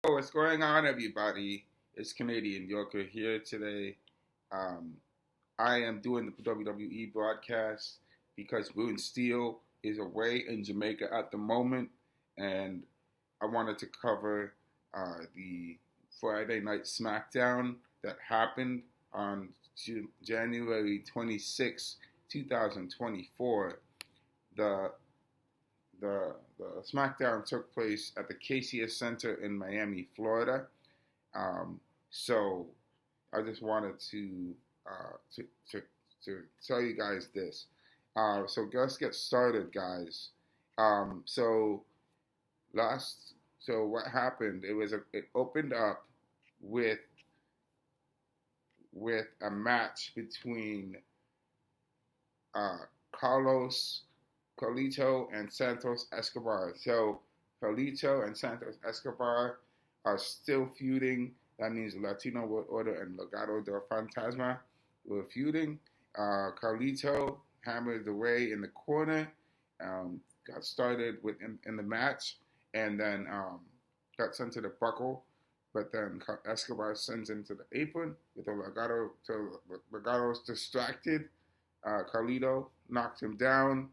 What's going on, everybody? It's Canadian Yorker here today. Um, I am doing the WWE broadcast because Boone Steele is away in Jamaica at the moment, and I wanted to cover the Friday Night Smackdown that happened on January 26, 2024. The the SmackDown took place at the KCS Center in Miami, Florida. So I just wanted to tell you guys this. So let's get started, guys. So last so what happened? It opened up with a match between uh, Carlos Carlito and Santos Escobar. So Carlito and Santos Escobar are still feuding. That means Latino World Order and Legado del Fantasma were feuding. Carlito hammered away in the corner, got started in the match, and then got sent to the buckle. But then Escobar sends him to the apron with the Legado. So Legado's distracted. Carlito knocked him down,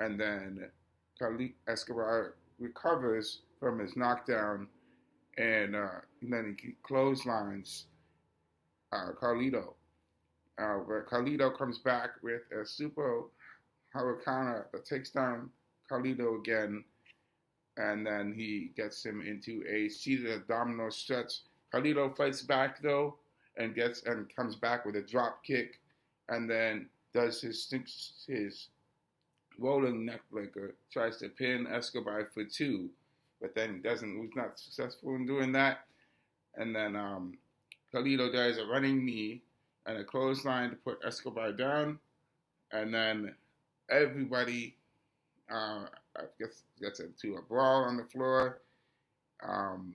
and then Escobar recovers from his knockdown, and then he clotheslines Carlito. But Carlito comes back with a super hurricane that takes down Carlito again, and then he gets him into a seated abdominal stretch. Carlito fights back though, and comes back with a drop kick, and then does his rolling neckbreaker, tries to pin Escobar for two, but then was not successful in doing that. And then Carlito does a running knee and a clothesline to put Escobar down, and then everybody gets into a brawl on the floor. And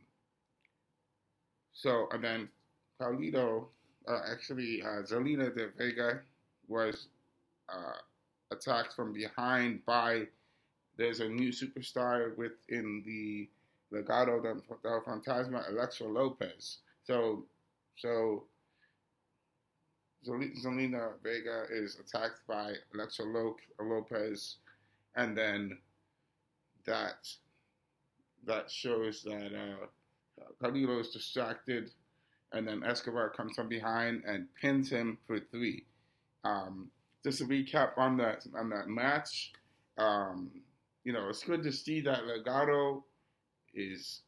then Carlito, Zelina de Vega was attacked from behind by, there's a new superstar within the Legado del Fantasma, Alexa Lopez. So Zelina Vega is attacked by Alexa Lopez, and then that shows that Carlito is distracted, and then Escobar comes from behind and pins him for three. Just to recap on that match, it's good to see that Legado is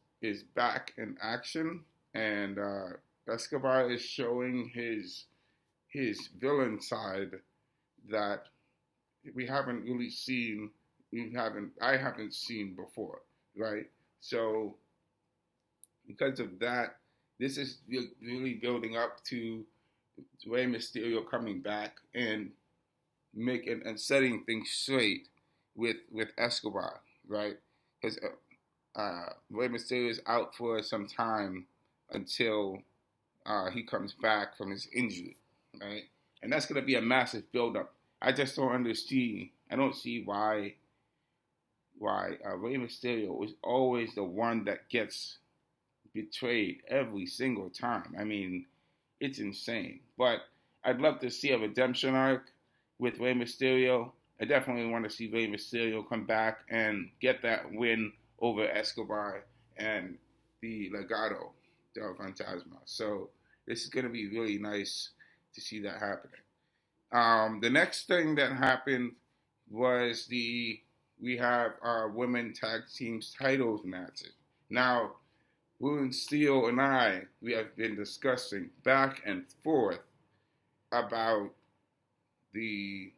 back in action, and Escobar is showing his villain side that I haven't seen before, right? So because of that, this is really building up to Rey Mysterio coming back and setting things straight with Escobar, right? Because Rey Mysterio is out for some time until he comes back from his injury, right? And that's going to be a massive buildup. I just don't understand. I don't see why Rey Mysterio is always the one that gets betrayed every single time. I mean, it's insane. But I'd love to see a redemption arc with Rey Mysterio. I definitely want to see Rey Mysterio come back and get that win over Escobar and the Legado del Fantasma. So this is going to be really nice to see that happening. The next thing that happened was we have our women tag teams titles matches. Now, Boone Steele and we have been discussing back and forth about the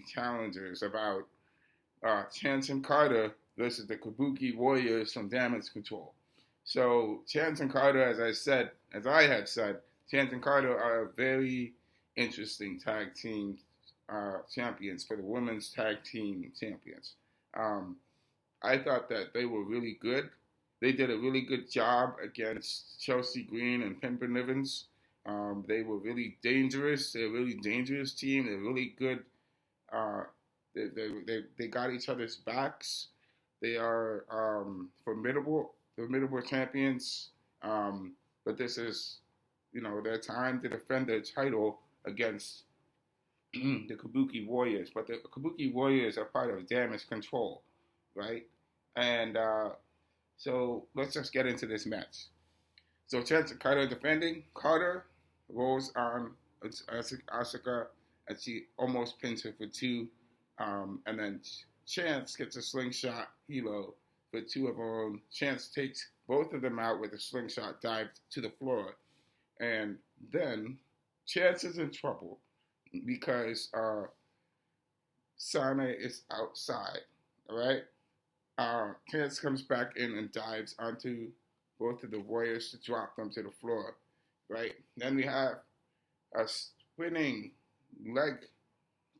challengers, about Chance and Carter versus the Kabuki Warriors from Damage Control. So Chance and Carter, as I had said, Chance and Carter are a very interesting tag team champions for the women's tag team champions. I thought that they were really good. They did a really good job against Chelsea Green and Pimpin Nivens. They were really dangerous. They're a really dangerous team. They're really good. They got each other's backs. They are formidable. formidable champions. But this is, their time to defend their title against the Kabuki Warriors. But the Kabuki Warriors are part of Damage Control, right? And so let's just get into this match. So Chance and Carter defending. Carter rolls on Asuka, and she almost pins her for 2. And then Chance gets a slingshot helo for 2 of her own. Chance takes both of them out with a slingshot dive to the floor. And then Chance is in trouble because Sana is outside, all right? Chance comes back in and dives onto both of the Warriors to drop them to the floor, right? Then we have a spinning leg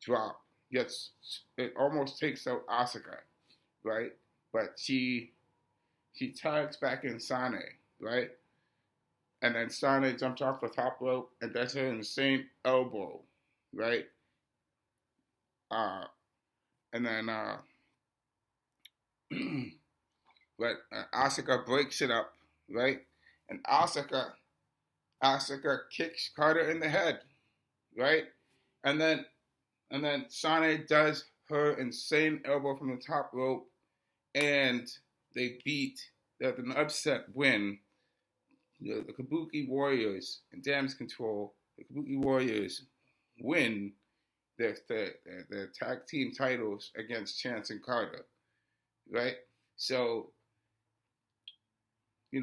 drop. Yes, it almost takes out Asuka, right? But she tags back in Sana, right? And then Sana jumps off the top rope and does her insane elbow, right? And then but Asuka breaks it up, right? And Asuka kicks Carter in the head, right? And then Sana does her insane elbow from the top rope, and they beat an upset win. The Kabuki Warriors and Damage Control. The Kabuki Warriors win their tag team titles against Chance and Carter, right? So, they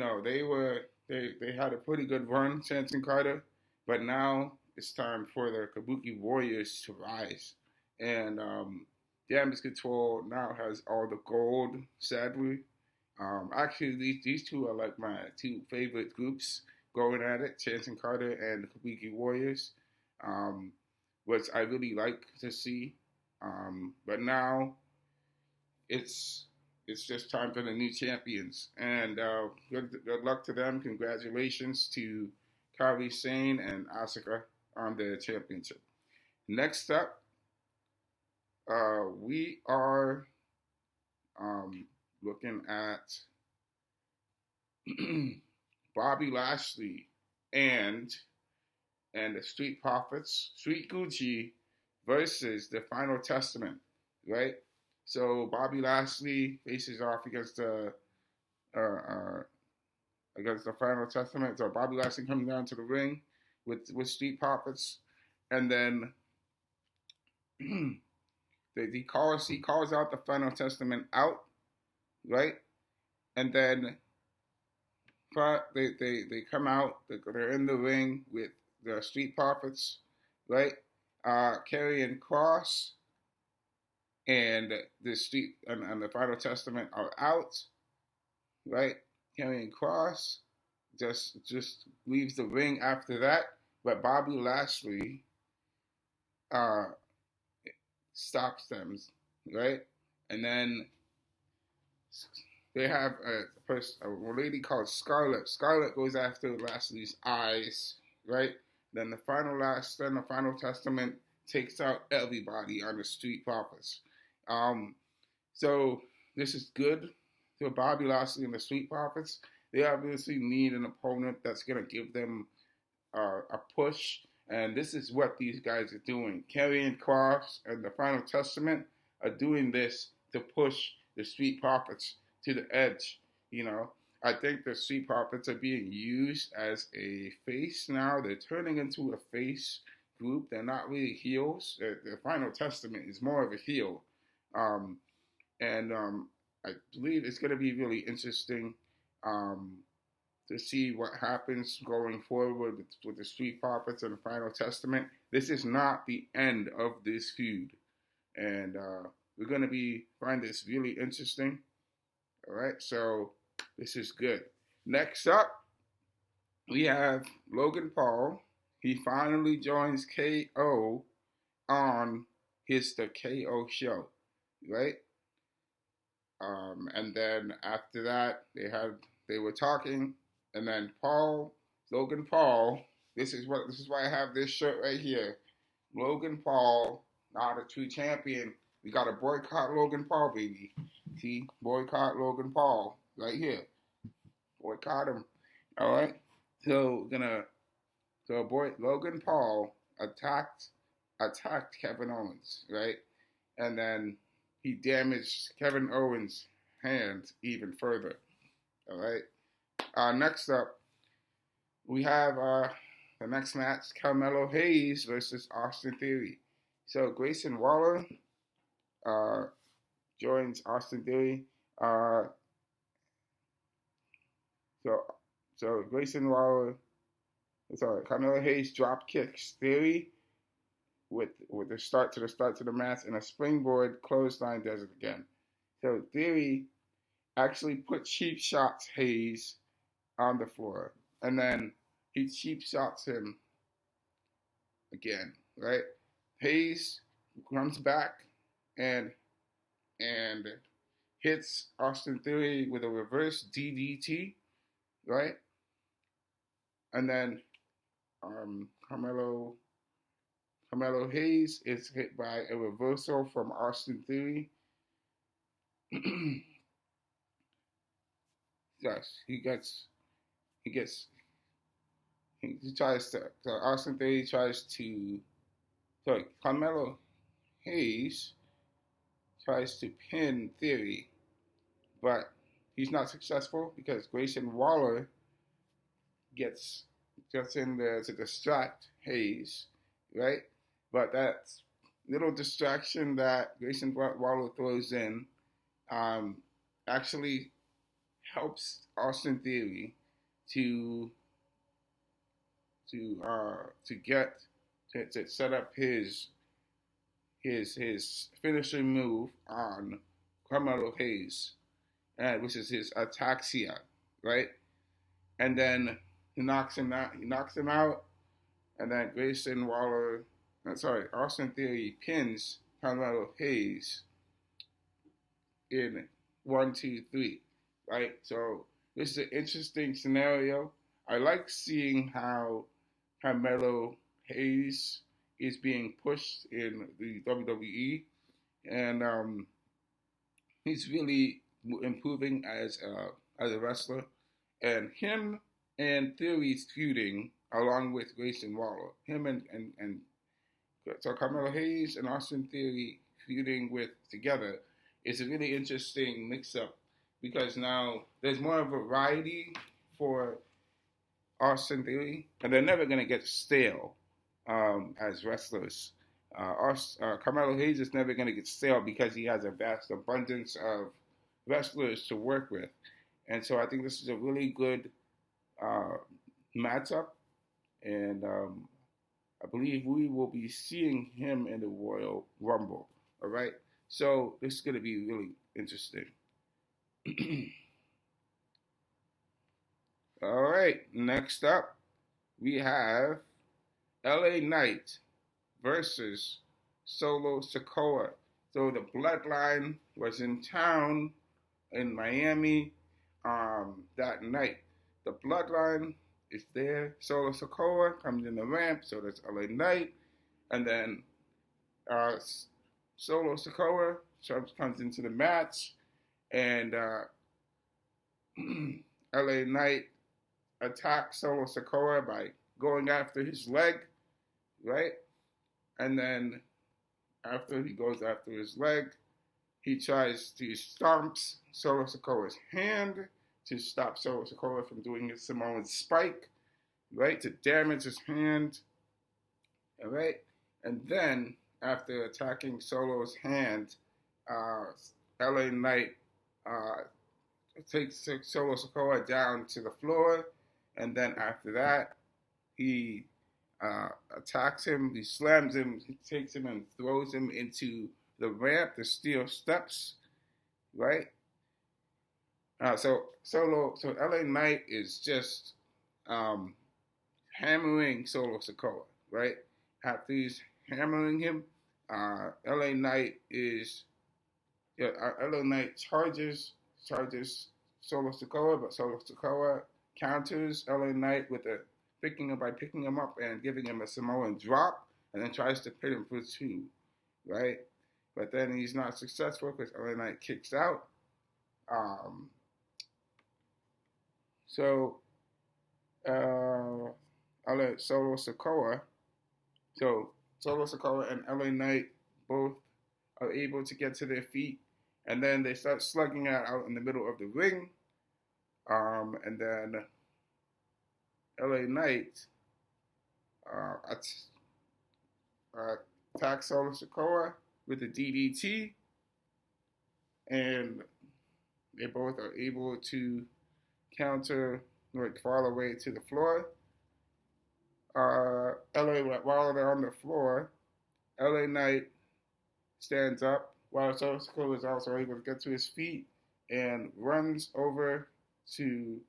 had a pretty good run, Chance and Carter, but now it's time for the Kabuki Warriors to rise. And Damage Control now has all the gold, sadly. Actually, these two are like my 2 favorite groups going at it, Chance and Carter and the Kabuki Warriors, which I really like to see. But now it's just time for the new champions. And good luck to them. Congratulations to Kairi Sane and Asuka on their championship. Next up, we are looking at Bobby Lashley and the Street Profits, Street Gucci versus the Final Testament, right? So Bobby Lashley faces off against the Final Testament. So Bobby Lashley comes down to the ring with Street Profits, and then he calls out the Final Testament out, right? And then they come out. They're in the ring with the Street Profits, right? Karrion Kross and the Final Testament are out, right? Karrion Kross just leaves the ring after that, but Bobby Lashley stops them, right? And then they have a lady called Scarlett. Scarlett goes after Lashley's eyes, right? Then the Final Testament takes out everybody on the Street Profits. So this is good for Bobby Lashley and the Street Profits. They obviously need an opponent that's going to give them a push. And this is what these guys are doing. Karrion Kross and the Final Testament are doing this to push the Street Profits to the edge. I think the Street Profits are being used as a face now. They're turning into a face group. They're not really heels. The Final Testament is more of a heel. I believe it's going to be really interesting to see what happens going forward with the Street Profits and the Final Testament. This is not the end of this feud. And we're going to find this really interesting. All right, so this is good. Next up, we have Logan Paul. He finally joins KO on the KO show, right? And then after that, they were talking, and then Logan Paul. This is why I have this shirt right here. Logan Paul, not a true champion. We got to boycott Logan Paul, baby. See, boycott Logan Paul right here. boycott him. All right. So boy Logan Paul attacked Kevin Owens, right? And then he damaged Kevin Owens' hand even further. All right. Next up, we have the next match: Carmelo Hayes versus Austin Theory. So Grayson Waller joins Austin Theory. So Grayson Waller, Carmelo Hayes drop kicks Theory with the start to the match, and a springboard clothesline does it again. So Theory actually put cheap shots Hayes on the floor, and then he cheap shots him again, right? Hayes comes back and hits Austin Theory with a reverse DDT, right? And then Carmelo Hayes is hit by a reversal from Austin Theory. Yes, he tries to, so Austin Theory Carmelo Hayes tries to pin Theory, but he's not successful because Grayson Waller gets in there to distract Hayes, right? But that little distraction that Grayson Waller throws in actually helps Austin Theory to set up his finishing move on Carmelo Hayes, which is his ataxia, right? And then he knocks him out. And then Austin Theory pins Carmelo Hayes in 1, 2, 3, right? So this is an interesting scenario. I like seeing how Carmelo Hayes is being pushed in the WWE, and he's really improving as a wrestler. And him and Theory's feuding along with Grayson Waller. So Carmelo Hayes and Austin Theory feuding together is a really interesting mix-up because now there's more variety for Austin Theory, and they're never going to get stale as wrestlers. Carmelo Hayes is never going to get stale because he has a vast abundance of wrestlers to work with. And so I think this is a really good matchup, and I believe we will be seeing him in the Royal Rumble. All right, so this is going to be really interesting. All right, next up we have LA Knight versus Solo Sikoa. So the Bloodline was in town in Miami that night. The Bloodline is there. Solo Sikoa comes in the ramp, so that's LA Knight. And then Solo Sikoa comes into the match, and LA Knight attacks Solo Sikoa by going after his leg, right? And then after he goes after his leg, he tries to stomp Solo Sikoa's hand to stop Solo Sikoa from doing his Samoan spike, right? To damage his hand, all right? And then after attacking Solo's hand, LA Knight takes Solo Sikoa down to the floor, and then after that, he attacks him, he slams him, he takes him and throws him into the ramp, the steel steps, right? So LA Knight is just hammering Solo Sikoa, right? After he's hammering him, LA Knight charges Solo Sikoa, but Solo Sikoa counters LA Knight picking him up and giving him a Samoan drop, and then tries to pin him for 2, right? But then he's not successful because LA Knight kicks out. So, I'll let Solo Sikoa. So, Solo Sikoa and LA Knight both are able to get to their feet, and then they start slugging out in the middle of the ring. And then LA Knight attacks Solo Sikoa with the DDT, and they both are able to counter, fall away to the floor. While they're on the floor, LA Knight stands up while Solo Sikoa is also able to get to his feet and runs over to.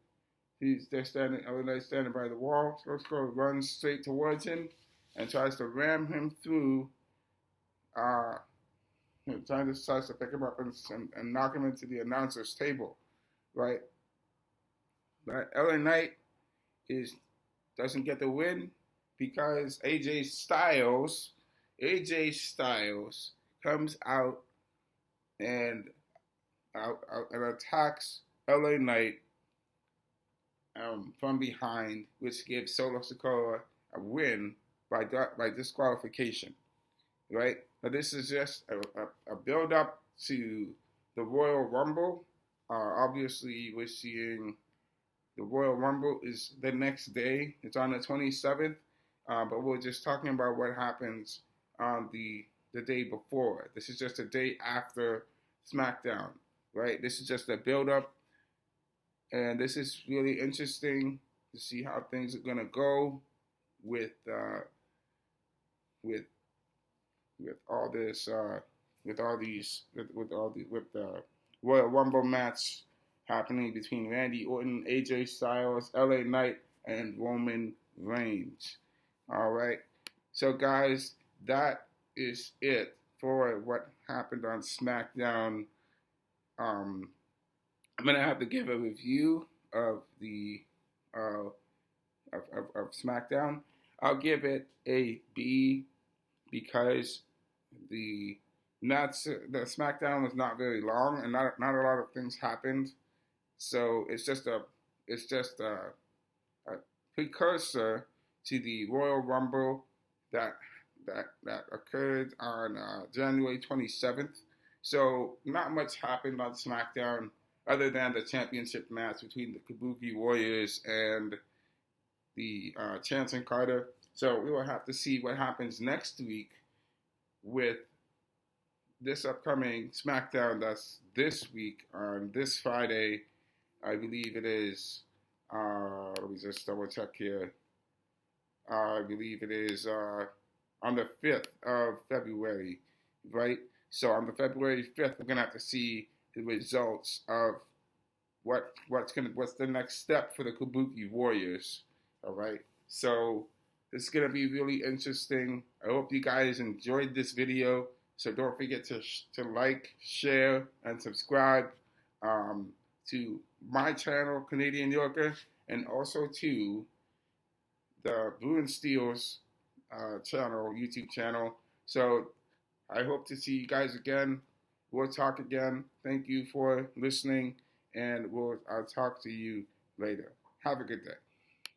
LA Knight standing by the wall. Solo Sikoa runs straight towards him and tries to ram him through. Tries to pick him up and knock him into the announcer's table, right? But LA Knight doesn't get the win because AJ Styles comes out and attacks LA Knight from behind, which gives Solo Sikoa a win by disqualification, right? Now this is just a build up to the Royal Rumble. Obviously, we're seeing the Royal Rumble is the next day. It's on the 27th, but we're just talking about what happens on the day before. This is just a day after SmackDown, right? This is just a build up, and this is really interesting to see how things are gonna go with all this with the Royal Rumble match happening between Randy Orton, AJ Styles, LA Knight, and Roman Reigns. All right. So, guys, that is it for what happened on SmackDown. I'm gonna have to give a review of the of SmackDown. I'll give it a B because the SmackDown was not very long and not a lot of things happened. So it's just a precursor to the Royal Rumble that occurred on January 27th. So not much happened on SmackDown other than the championship match between the Kabuki Warriors and the Chance and Carter. So we will have to see what happens next week with this upcoming SmackDown that's this week on this Friday. I believe it is, let me just double check here. I believe it is on the 5th of February, right? So on the February 5th, we're going to have to see the results of what's the next step for the Kabuki Warriors, all right? So this is going to be really interesting. I hope you guys enjoyed this video. So don't forget to like, share, and subscribe to my channel, Canadian Yorker, and also to the Blue and Steel's channel, YouTube channel. So I hope to see you guys again. We'll talk again. Thank you for listening, and I'll talk to you later. Have a good day.